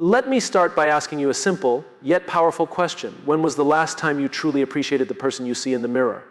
Let me start by asking you a simple, yet powerful question. When was the last time you truly appreciated the person you see in the mirror?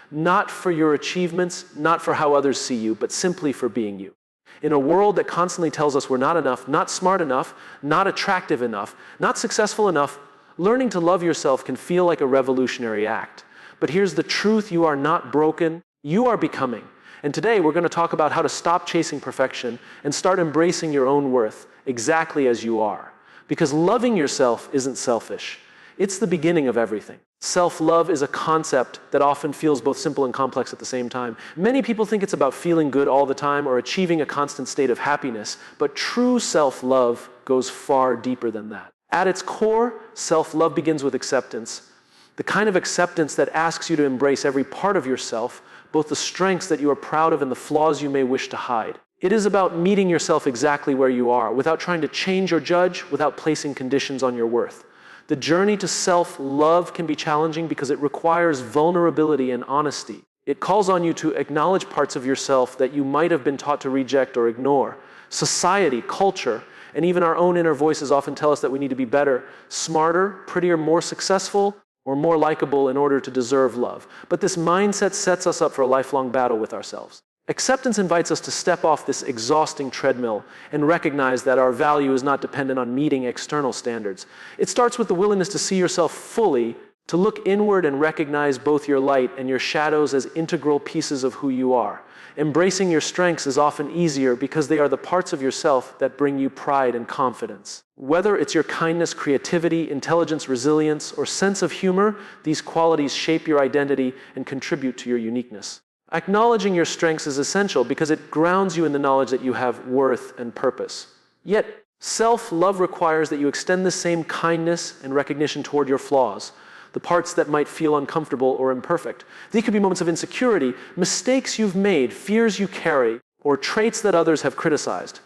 Not for your achievements, not for how others see you, but simply for being you. In a world that constantly tells us we're not enough, not smart enough, not attractive enough, not successful enough, learning to love yourself can feel like a revolutionary act. But here's the truth: you are not broken, you are becoming. And today we're going to talk about how to stop chasing perfection and start embracing your own worth exactly as you are. Because loving yourself isn't selfish. It's the beginning of everything. Self-love is a concept that often feels both simple and complex at the same time. Many people think it's about feeling good all the time or achieving a constant state of happiness, but true self-love goes far deeper than that. At its core, self-love begins with acceptance. The kind of acceptance that asks you to embrace every part of yourself, both the strengths that you are proud of and the flaws you may wish to hide. It is about meeting yourself exactly where you are, without trying to change or judge, without placing conditions on your worth. The journey to self-love can be challenging because it requires vulnerability and honesty. It calls on you to acknowledge parts of yourself that you might have been taught to reject or ignore. Society, culture, and even our own inner voices often tell us that we need to be better, smarter, prettier, more successful, or more likable in order to deserve love. But this mindset sets us up for a lifelong battle with ourselves. Acceptance invites us to step off this exhausting treadmill and recognize that our value is not dependent on meeting external standards. It starts with the willingness to see yourself fully, to look inward and recognize both your light and your shadows as integral pieces of who you are. Embracing your strengths is often easier because they are the parts of yourself that bring you pride and confidence. Whether it's your kindness, creativity, intelligence, resilience, or sense of humor, these qualities shape your identity and contribute to your uniqueness. Acknowledging your strengths is essential because it grounds you in the knowledge that you have worth and purpose. Yet, self-love requires that you extend the same kindness and recognition toward your flaws, the parts that might feel uncomfortable or imperfect. These could be moments of insecurity, mistakes you've made, fears you carry, or traits that others have criticized.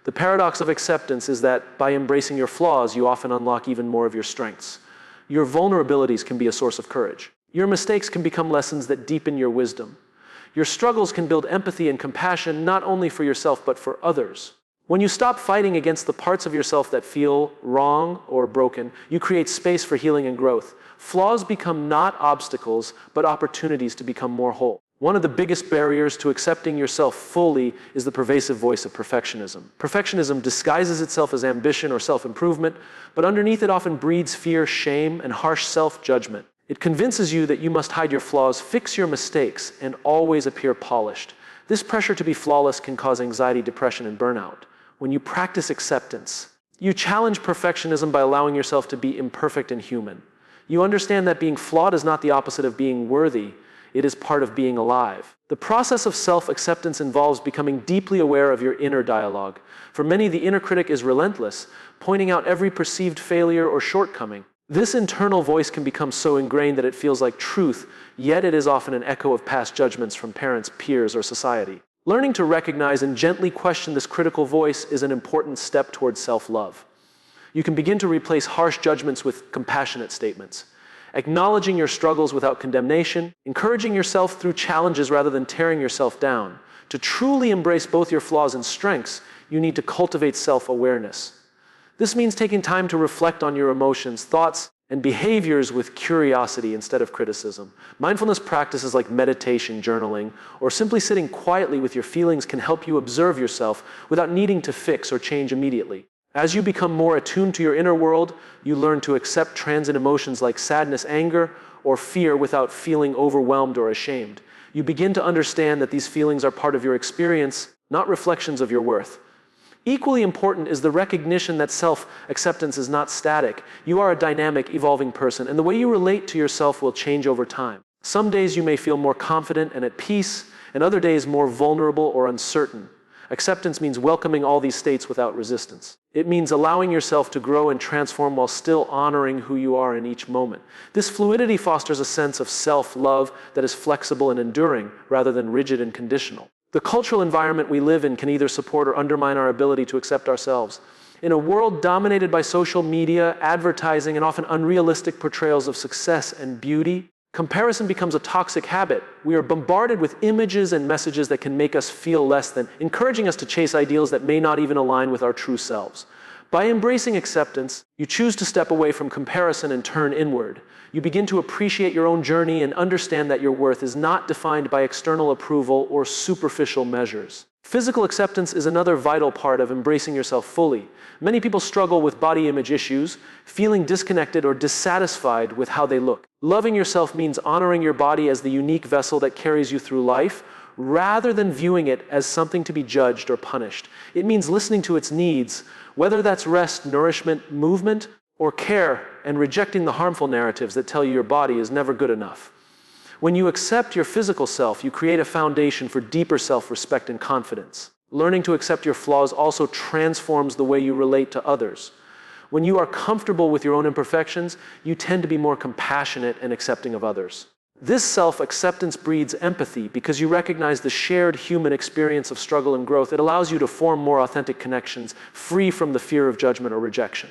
The paradox of acceptance is that by embracing your flaws, you often unlock even more of your strengths. Your vulnerabilities can be a source of courage. Your mistakes can become lessons that deepen your wisdom. Your struggles can build empathy and compassion not only for yourself but for others. When you stop fighting against the parts of yourself that feel wrong or broken, you create space for healing and growth. Flaws become not obstacles, but opportunities to become more whole. One of the biggest barriers to accepting yourself fully is the pervasive voice of perfectionism. Perfectionism disguises itself as ambition or self-improvement, but underneath it often breeds fear, shame, and harsh self-judgment. It convinces you that you must hide your flaws, fix your mistakes, and always appear polished. This pressure to be flawless can cause anxiety, depression, and burnout. When you practice acceptance, you challenge perfectionism by allowing yourself to be imperfect and human. You understand that being flawed is not the opposite of being worthy. It is part of being alive. The process of self-acceptance involves becoming deeply aware of your inner dialogue. For many, the inner critic is relentless, pointing out every perceived failure or shortcoming. This internal voice can become so ingrained that it feels like truth, yet it is often an echo of past judgments from parents, peers, or society. Learning to recognize and gently question this critical voice is an important step towards self-love. You can begin to replace harsh judgments with compassionate statements, acknowledging your struggles without condemnation, encouraging yourself through challenges rather than tearing yourself down. To truly embrace both your flaws and strengths, you need to cultivate self-awareness. This means taking time to reflect on your emotions, thoughts, and behaviors with curiosity instead of criticism. Mindfulness practices like meditation, journaling, or simply sitting quietly with your feelings can help you observe yourself without needing to fix or change immediately. As you become more attuned to your inner world, you learn to accept transient emotions like sadness, anger, or fear without feeling overwhelmed or ashamed. You begin to understand that these feelings are part of your experience, not reflections of your worth. Equally important is the recognition that self-acceptance is not static. You are a dynamic, evolving person, and the way you relate to yourself will change over time. Some days you may feel more confident and at peace, and other days more vulnerable or uncertain. Acceptance means welcoming all these states without resistance. It means allowing yourself to grow and transform while still honoring who you are in each moment. This fluidity fosters a sense of self-love that is flexible and enduring, rather than rigid and conditional. The cultural environment we live in can either support or undermine our ability to accept ourselves. In a world dominated by social media, advertising, and often unrealistic portrayals of success and beauty, comparison becomes a toxic habit. We are bombarded with images and messages that can make us feel less than, encouraging us to chase ideals that may not even align with our true selves. By embracing acceptance, you choose to step away from comparison and turn inward. You begin to appreciate your own journey and understand that your worth is not defined by external approval or superficial measures. Physical acceptance is another vital part of embracing yourself fully. Many people struggle with body image issues, feeling disconnected or dissatisfied with how they look. Loving yourself means honoring your body as the unique vessel that carries you through life, rather than viewing it as something to be judged or punished. It means listening to its needs, whether that's rest, nourishment, movement, or care, and rejecting the harmful narratives that tell you your body is never good enough. When you accept your physical self, you create a foundation for deeper self-respect and confidence. Learning to accept your flaws also transforms the way you relate to others. When you are comfortable with your own imperfections, you tend to be more compassionate and accepting of others. This self-acceptance breeds empathy because you recognize the shared human experience of struggle and growth. It allows you to form more authentic connections, free from the fear of judgment or rejection.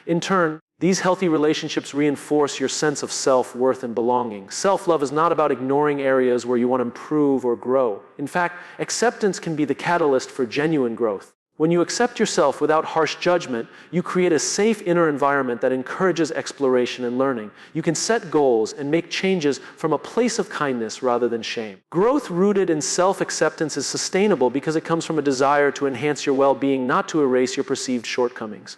In turn, these healthy relationships reinforce your sense of self-worth and belonging. Self-love is not about ignoring areas where you want to improve or grow. In fact, acceptance can be the catalyst for genuine growth. When you accept yourself without harsh judgment, you create a safe inner environment that encourages exploration and learning. You can set goals and make changes from a place of kindness rather than shame. Growth rooted in self-acceptance is sustainable because it comes from a desire to enhance your well-being, not to erase your perceived shortcomings.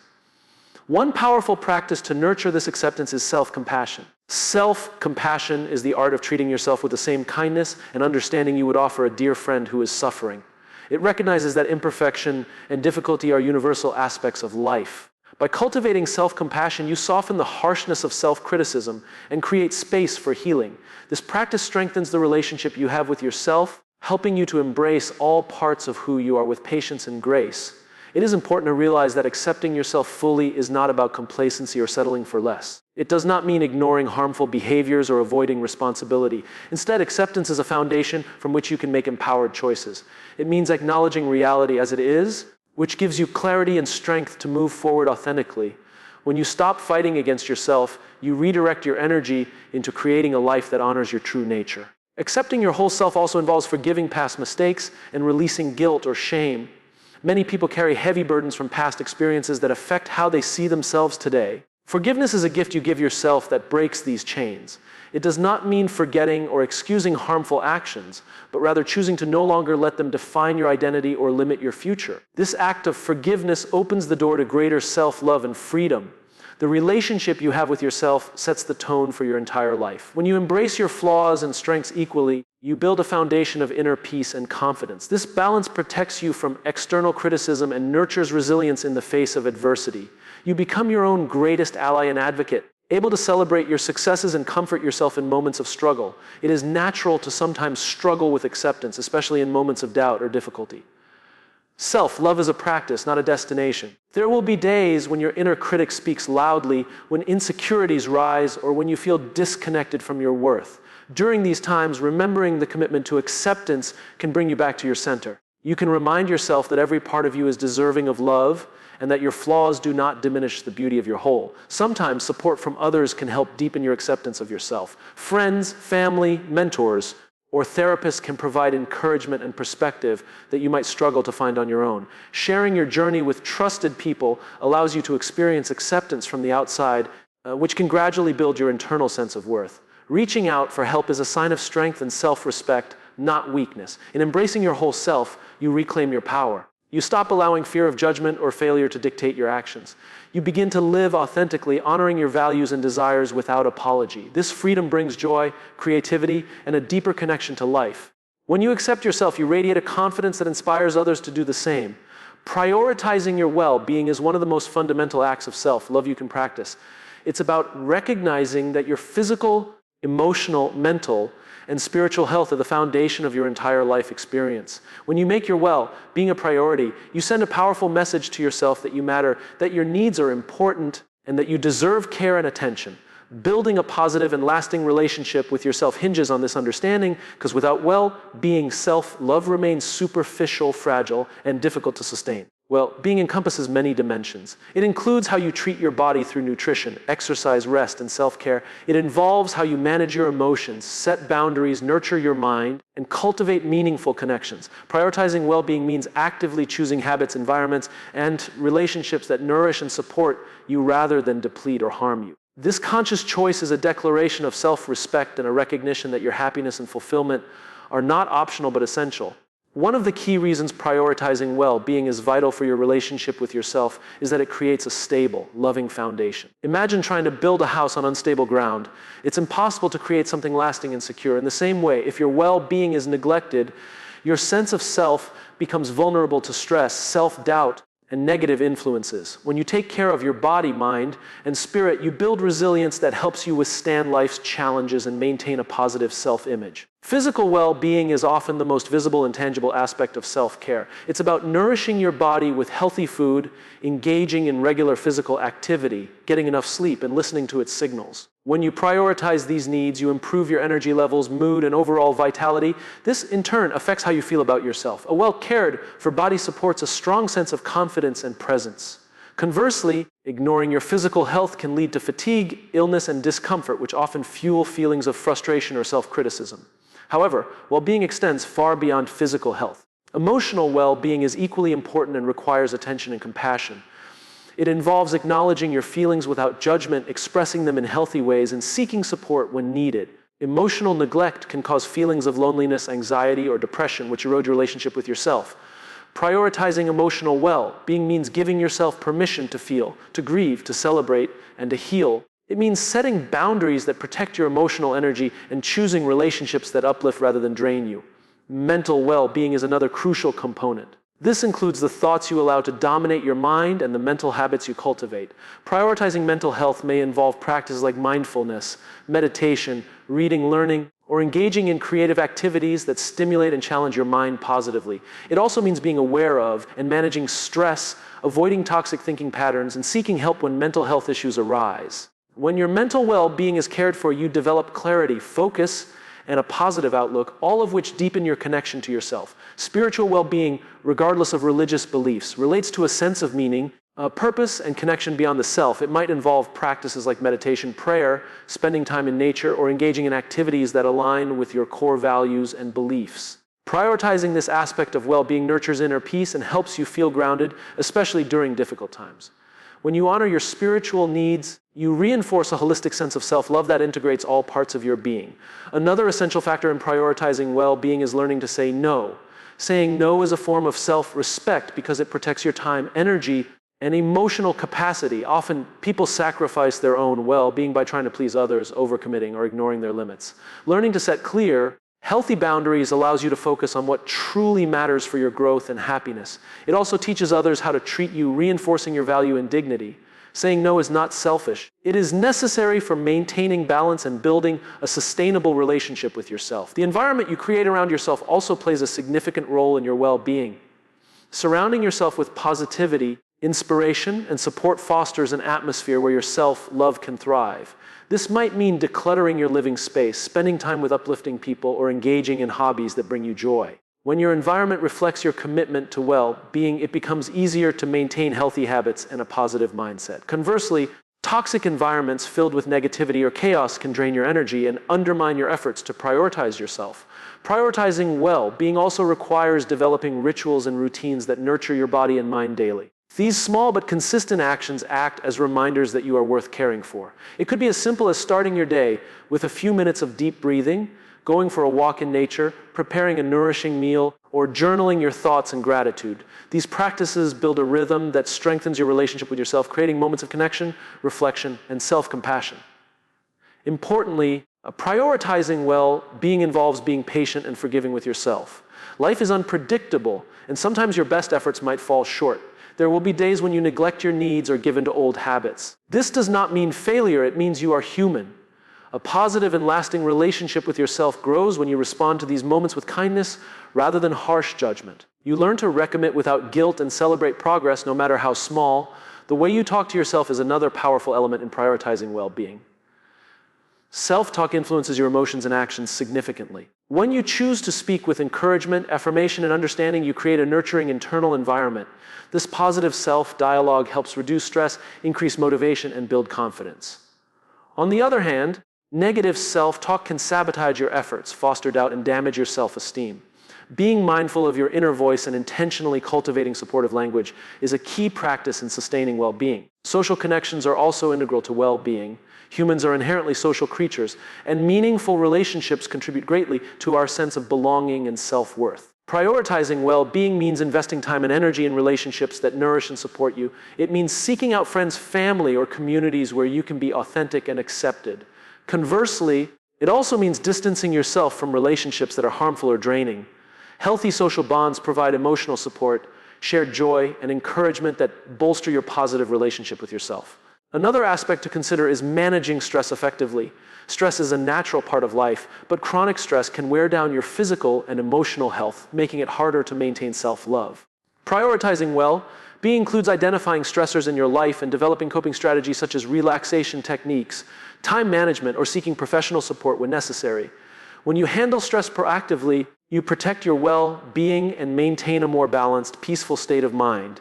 One powerful practice to nurture this acceptance is self-compassion. Self-compassion is the art of treating yourself with the same kindness and understanding you would offer a dear friend who is suffering. It recognizes that imperfection and difficulty are universal aspects of life. By cultivating self-compassion, you soften the harshness of self-criticism and create space for healing. This practice strengthens the relationship you have with yourself, helping you to embrace all parts of who you are with patience and grace. It is important to realize that accepting yourself fully is not about complacency or settling for less. It does not mean ignoring harmful behaviors or avoiding responsibility. Instead, acceptance is a foundation from which you can make empowered choices. It means acknowledging reality as it is, which gives you clarity and strength to move forward authentically. When you stop fighting against yourself, you redirect your energy into creating a life that honors your true nature. Accepting your whole self also involves forgiving past mistakes and releasing guilt or shame. Many people carry heavy burdens from past experiences that affect how they see themselves today. Forgiveness is a gift you give yourself that breaks these chains. It does not mean forgetting or excusing harmful actions, but rather choosing to no longer let them define your identity or limit your future. This act of forgiveness opens the door to greater self-love and freedom. The relationship you have with yourself sets the tone for your entire life. When you embrace your flaws and strengths equally, you build a foundation of inner peace and confidence. This balance protects you from external criticism and nurtures resilience in the face of adversity. You become your own greatest ally and advocate, able to celebrate your successes and comfort yourself in moments of struggle. It is natural to sometimes struggle with acceptance, especially in moments of doubt or difficulty. Self-love is a practice, not a destination. There will be days when your inner critic speaks loudly, when insecurities rise, or when you feel disconnected from your worth. During these times, remembering the commitment to acceptance can bring you back to your center. You can remind yourself that every part of you is deserving of love and that your flaws do not diminish the beauty of your whole. Sometimes support from others can help deepen your acceptance of yourself. Friends, family, mentors, or therapists can provide encouragement and perspective that you might struggle to find on your own. Sharing your journey with trusted people allows you to experience acceptance from the outside, which can gradually build your internal sense of worth. Reaching out for help is a sign of strength and self-respect, not weakness. In embracing your whole self, you reclaim your power. You stop allowing fear of judgment or failure to dictate your actions. You begin to live authentically, honoring your values and desires without apology. This freedom brings joy, creativity, and a deeper connection to life. When you accept yourself, you radiate a confidence that inspires others to do the same. Prioritizing your well-being is one of the most fundamental acts of self-love you can practice. It's about recognizing that your physical, emotional, mental, and spiritual health are the foundation of your entire life experience. When you make your well-being a priority, you send a powerful message to yourself that you matter, that your needs are important, and that you deserve care and attention. Building a positive and lasting relationship with yourself hinges on this understanding, because without well-being, self-love remains superficial, fragile, and difficult to sustain. Well-being encompasses many dimensions. It includes how you treat your body through nutrition, exercise, rest, and self-care. It involves how you manage your emotions, set boundaries, nurture your mind, and cultivate meaningful connections. Prioritizing well-being means actively choosing habits, environments, and relationships that nourish and support you rather than deplete or harm you. This conscious choice is a declaration of self-respect and a recognition that your happiness and fulfillment are not optional but essential. One of the key reasons prioritizing well-being is vital for your relationship with yourself is that it creates a stable, loving foundation. Imagine trying to build a house on unstable ground. It's impossible to create something lasting and secure. In the same way, if your well-being is neglected, your sense of self becomes vulnerable to stress, self-doubt, and negative influences. When you take care of your body, mind, and spirit, you build resilience that helps you withstand life's challenges and maintain a positive self-image. Physical well-being is often the most visible and tangible aspect of self-care. It's about nourishing your body with healthy food, engaging in regular physical activity, getting enough sleep, and listening to its signals. When you prioritize these needs, you improve your energy levels, mood, and overall vitality. This, in turn, affects how you feel about yourself. A well-cared-for body supports a strong sense of confidence and presence. Conversely, ignoring your physical health can lead to fatigue, illness, and discomfort, which often fuel feelings of frustration or self-criticism. However, well-being extends far beyond physical health. Emotional well-being is equally important and requires attention and compassion. It involves acknowledging your feelings without judgment, expressing them in healthy ways, and seeking support when needed. Emotional neglect can cause feelings of loneliness, anxiety, or depression, which erode your relationship with yourself. Prioritizing emotional well-being means giving yourself permission to feel, to grieve, to celebrate, and to heal. It means setting boundaries that protect your emotional energy and choosing relationships that uplift rather than drain you. Mental well-being is another crucial component. This includes the thoughts you allow to dominate your mind and the mental habits you cultivate. Prioritizing mental health may involve practices like mindfulness, meditation, reading, learning, or engaging in creative activities that stimulate and challenge your mind positively. It also means being aware of and managing stress, avoiding toxic thinking patterns, and seeking help when mental health issues arise. When your mental well-being is cared for, you develop clarity, focus, and a positive outlook, all of which deepen your connection to yourself. Spiritual well-being, regardless of religious beliefs, relates to a sense of meaning, purpose, and connection beyond the self. It might involve practices like meditation, prayer, spending time in nature, or engaging in activities that align with your core values and beliefs. Prioritizing this aspect of well-being nurtures inner peace and helps you feel grounded, especially during difficult times. When you honor your spiritual needs, you reinforce a holistic sense of self-love that integrates all parts of your being. Another essential factor in prioritizing well-being is learning to say no. Saying no is a form of self-respect because it protects your time, energy, and emotional capacity. Often, people sacrifice their own well-being by trying to please others, overcommitting, or ignoring their limits. Learning to set clear, healthy boundaries allows you to focus on what truly matters for your growth and happiness. It also teaches others how to treat you, reinforcing your value and dignity. Saying no is not selfish. It is necessary for maintaining balance and building a sustainable relationship with yourself. The environment you create around yourself also plays a significant role in your well-being. Surrounding yourself with positivity, inspiration, and support fosters an atmosphere where your self-love can thrive. This might mean decluttering your living space, spending time with uplifting people, or engaging in hobbies that bring you joy. When your environment reflects your commitment to well-being, it becomes easier to maintain healthy habits and a positive mindset. Conversely, toxic environments filled with negativity or chaos can drain your energy and undermine your efforts to prioritize yourself. Prioritizing well-being also requires developing rituals and routines that nurture your body and mind daily. These small but consistent actions act as reminders that you are worth caring for. It could be as simple as starting your day with a few minutes of deep breathing, going for a walk in nature, preparing a nourishing meal, or journaling your thoughts and gratitude. These practices build a rhythm that strengthens your relationship with yourself, creating moments of connection, reflection, and self-compassion. Importantly, prioritizing well-being involves being patient and forgiving with yourself. Life is unpredictable, and sometimes your best efforts might fall short. There will be days when you neglect your needs or give in to old habits. This does not mean failure, it means you are human. A positive and lasting relationship with yourself grows when you respond to these moments with kindness rather than harsh judgment. You learn to recommit without guilt and celebrate progress no matter how small. The way you talk to yourself is another powerful element in prioritizing well-being. Self-talk influences your emotions and actions significantly. When you choose to speak with encouragement, affirmation, and understanding, you create a nurturing internal environment. This positive self-dialogue helps reduce stress, increase motivation, and build confidence. On the other hand, negative self-talk can sabotage your efforts, foster doubt, and damage your self-esteem. Being mindful of your inner voice and intentionally cultivating supportive language is a key practice in sustaining well-being. Social connections are also integral to well-being. Humans are inherently social creatures, and meaningful relationships contribute greatly to our sense of belonging and self-worth. Prioritizing well-being means investing time and energy in relationships that nourish and support you. It means seeking out friends, family, or communities where you can be authentic and accepted. Conversely, it also means distancing yourself from relationships that are harmful or draining. Healthy social bonds provide emotional support, shared joy, and encouragement that bolster your positive relationship with yourself. Another aspect to consider is managing stress effectively. Stress is a natural part of life, but chronic stress can wear down your physical and emotional health, making it harder to maintain self-love. Prioritizing well-being includes identifying stressors in your life and developing coping strategies such as relaxation techniques, time management, or seeking professional support when necessary. When you handle stress proactively, you protect your well-being and maintain a more balanced, peaceful state of mind.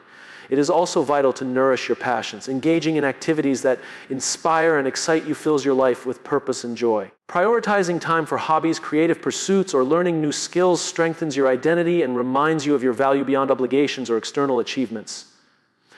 It is also vital to nourish your passions. Engaging in activities that inspire and excite you fills your life with purpose and joy. Prioritizing time for hobbies, creative pursuits, or learning new skills strengthens your identity and reminds you of your value beyond obligations or external achievements.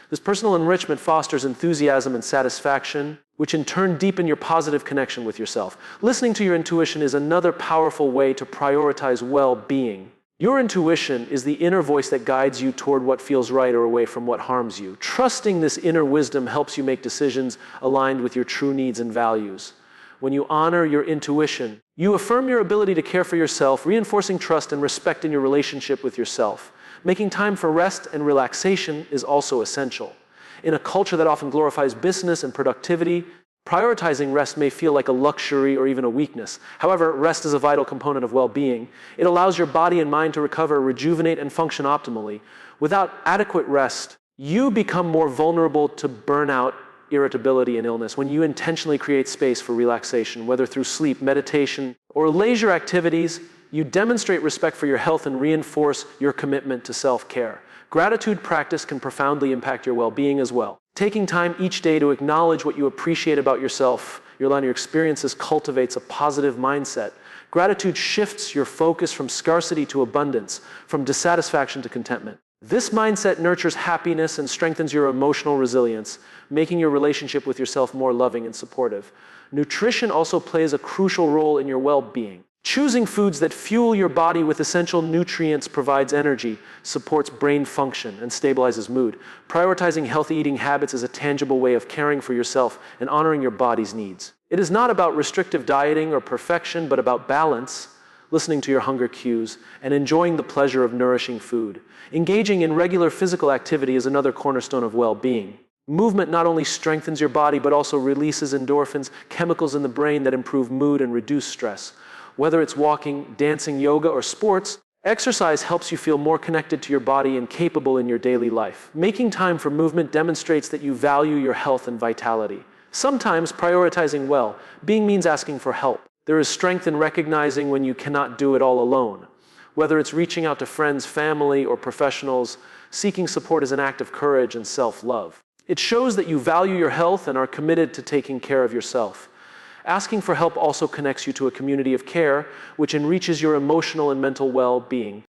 This personal enrichment fosters enthusiasm and satisfaction, which in turn deepen your positive connection with yourself. Listening to your intuition is another powerful way to prioritize well-being. Your intuition is the inner voice that guides you toward what feels right or away from what harms you. Trusting this inner wisdom helps you make decisions aligned with your true needs and values. When you honor your intuition, you affirm your ability to care for yourself, reinforcing trust and respect in your relationship with yourself. Making time for rest and relaxation is also essential. In a culture that often glorifies business and productivity, prioritizing rest may feel like a luxury or even a weakness. However, rest is a vital component of well-being. It allows your body and mind to recover, rejuvenate, and function optimally. Without adequate rest, you become more vulnerable to burnout, irritability, and illness. When you intentionally create space for relaxation, whether through sleep, meditation, or leisure activities, you demonstrate respect for your health and reinforce your commitment to self-care. Gratitude practice can profoundly impact your well-being as well. Taking time each day to acknowledge what you appreciate about yourself, your life, and your experiences cultivates a positive mindset. Gratitude shifts your focus from scarcity to abundance, from dissatisfaction to contentment. This mindset nurtures happiness and strengthens your emotional resilience, making your relationship with yourself more loving and supportive. Nutrition also plays a crucial role in your well-being. Choosing foods that fuel your body with essential nutrients provides energy, supports brain function, and stabilizes mood. Prioritizing healthy eating habits is a tangible way of caring for yourself and honoring your body's needs. It is not about restrictive dieting or perfection, but about balance, listening to your hunger cues, and enjoying the pleasure of nourishing food. Engaging in regular physical activity is another cornerstone of well-being. Movement not only strengthens your body, but also releases endorphins, chemicals in the brain that improve mood and reduce stress. Whether it's walking, dancing, yoga, or sports, exercise helps you feel more connected to your body and capable in your daily life. Making time for movement demonstrates that you value your health and vitality. Sometimes prioritizing well-being means asking for help. There is strength in recognizing when you cannot do it all alone. Whether it's reaching out to friends, family, or professionals, seeking support is an act of courage and self-love. It shows that you value your health and are committed to taking care of yourself. Asking for help also connects you to a community of care, which enriches your emotional and mental well-being.